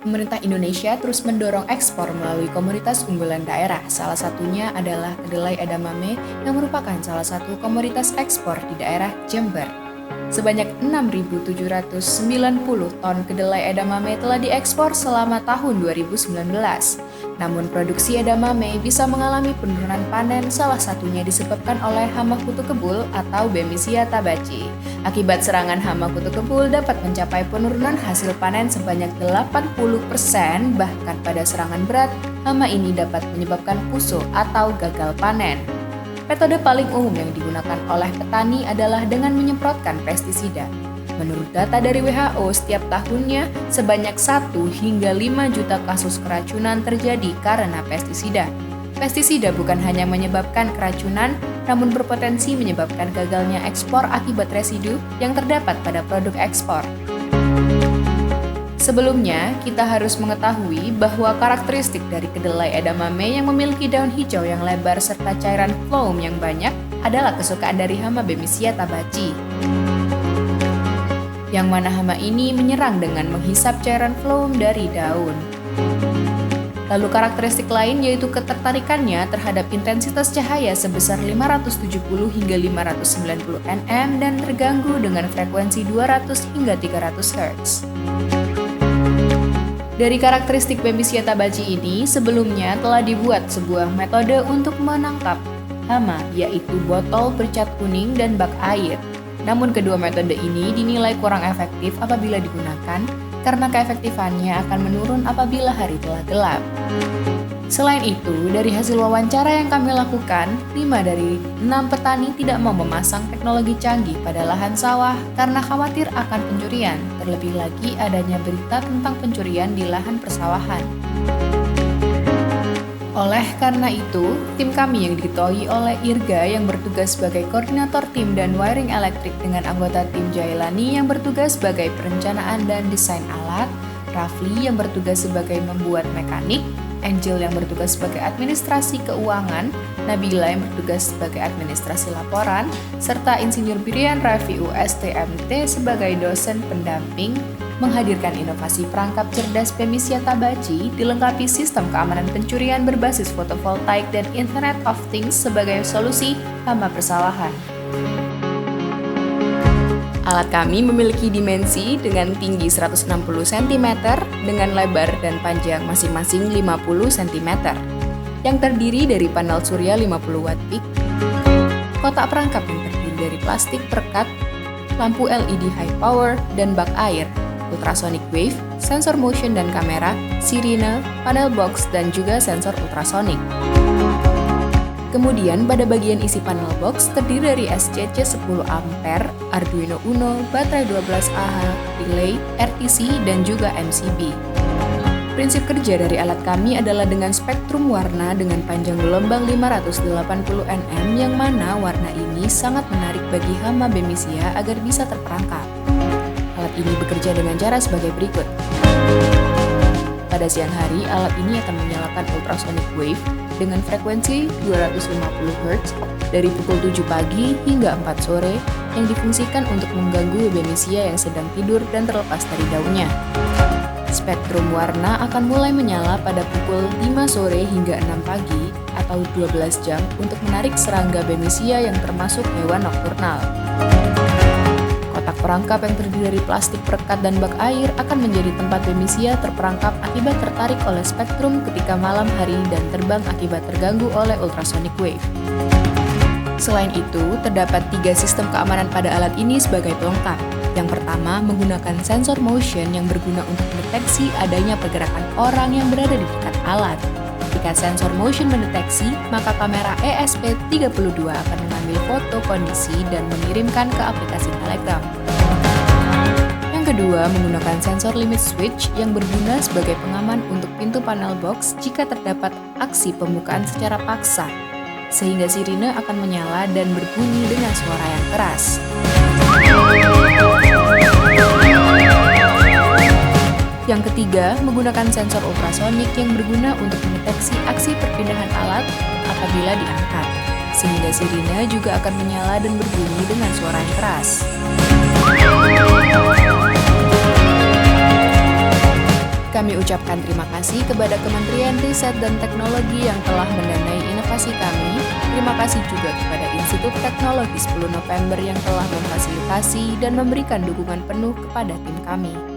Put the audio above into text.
Pemerintah Indonesia terus mendorong ekspor melalui komoditas unggulan daerah. Salah satunya adalah kedelai edamame yang merupakan salah satu komoditas ekspor di daerah Jember. Sebanyak 6.790 ton kedelai edamame telah diekspor selama tahun 2019. Namun produksi edamame bisa mengalami penurunan panen, salah satunya disebabkan oleh hama kutu kebul atau Bemisia tabaci. Akibat serangan hama kutu kebul dapat mencapai penurunan hasil panen sebanyak 80%, bahkan pada serangan berat, hama ini dapat menyebabkan puso atau gagal panen. Metode paling umum yang digunakan oleh petani adalah dengan menyemprotkan pestisida. Menurut data dari WHO, setiap tahunnya sebanyak 1 hingga 5 juta kasus keracunan terjadi karena pestisida. Pestisida bukan hanya menyebabkan keracunan, namun berpotensi menyebabkan gagalnya ekspor akibat residu yang terdapat pada produk ekspor. Sebelumnya, kita harus mengetahui bahwa karakteristik dari kedelai edamame yang memiliki daun hijau yang lebar serta cairan phloem yang banyak adalah kesukaan dari hama Bemisia tabaci. Yang mana hama ini menyerang dengan menghisap cairan phloem dari daun. Lalu karakteristik lain yaitu ketertarikannya terhadap intensitas cahaya sebesar 570 hingga 590 nm dan terganggu dengan frekuensi 200 hingga 300 Hz. Dari karakteristik Bemisia tabaci ini, sebelumnya telah dibuat sebuah metode untuk menangkap hama, yaitu botol bercat kuning dan bak air. Namun kedua metode ini dinilai kurang efektif apabila digunakan, karena keefektifannya akan menurun apabila hari telah gelap. Selain itu, dari hasil wawancara yang kami lakukan, 5 dari 6 petani tidak mau memasang teknologi canggih pada lahan sawah karena khawatir akan pencurian, terlebih lagi adanya berita tentang pencurian di lahan persawahan. Oleh karena itu, tim kami yang diketuai oleh Irga yang bertugas sebagai koordinator tim dan wiring elektrik dengan anggota tim Jailani yang bertugas sebagai perencanaan dan desain alat, Rafli yang bertugas sebagai membuat mekanik, Angel yang bertugas sebagai administrasi keuangan, Nabila yang bertugas sebagai administrasi laporan, serta Insinyur Birian Rafiu STMT sebagai dosen pendamping, menghadirkan inovasi perangkap cerdas Bemisia tabaci dilengkapi sistem keamanan pencurian berbasis fotovoltaik dan Internet of Things sebagai solusi hama persawahan. Alat kami memiliki dimensi dengan tinggi 160 cm dengan lebar dan panjang masing-masing 50 cm, yang terdiri dari panel surya 50 watt peak, kotak perangkap yang terdiri dari plastik perekat, lampu LED high power, dan bak air, ultrasonic wave, sensor motion dan kamera, sirine, panel box, dan juga sensor ultrasonik. Kemudian pada bagian isi panel box terdiri dari SCC 10 ampere, Arduino Uno, baterai 12Ah, relay, RTC, dan juga MCB. Prinsip kerja dari alat kami adalah dengan spektrum warna dengan panjang gelombang 580 nm yang mana warna ini sangat menarik bagi hama Bemisia agar bisa terperangkap. Alat ini bekerja dengan cara sebagai berikut. Pada siang hari, alat ini akan menyalakan ultrasonic wave dengan frekuensi 250 Hz dari pukul 7 pagi hingga 4 sore yang difungsikan untuk mengganggu Bemisia yang sedang tidur dan terlepas dari daunnya. Spektrum warna akan mulai menyala pada pukul 5 sore hingga 6 pagi atau 12 jam untuk menarik serangga Bemisia yang termasuk hewan nokturnal. Kotak perangkap yang terdiri dari plastik perekat dan bak air akan menjadi tempat Bemisia terperangkap akibat tertarik oleh spektrum ketika malam hari dan terbang akibat terganggu oleh ultrasonic wave. Selain itu, terdapat 3 sistem keamanan pada alat ini sebagai pelengkap. Yang pertama, menggunakan sensor motion yang berguna untuk mendeteksi adanya pergerakan orang yang berada di dekat alat. Ketika sensor motion mendeteksi, maka kamera ESP32 akan mengambil foto kondisi dan mengirimkan ke aplikasi Telegram. Yang kedua, menggunakan sensor limit switch yang berguna sebagai pengaman untuk pintu panel box jika terdapat aksi pembukaan secara paksa, sehingga sirine akan menyala dan berbunyi dengan suara yang keras. Yang ketiga, menggunakan sensor ultrasonik yang berguna untuk mendeteksi aksi perpindahan alat apabila diangkat, sehingga sirine juga akan menyala dan berbunyi dengan suara yang keras. Kami ucapkan mengucapkan terima kasih kepada Kementerian Riset dan Teknologi yang telah mendanai inovasi kami. Terima kasih juga kepada Institut Teknologi 10 November yang telah memfasilitasi dan memberikan dukungan penuh kepada tim kami.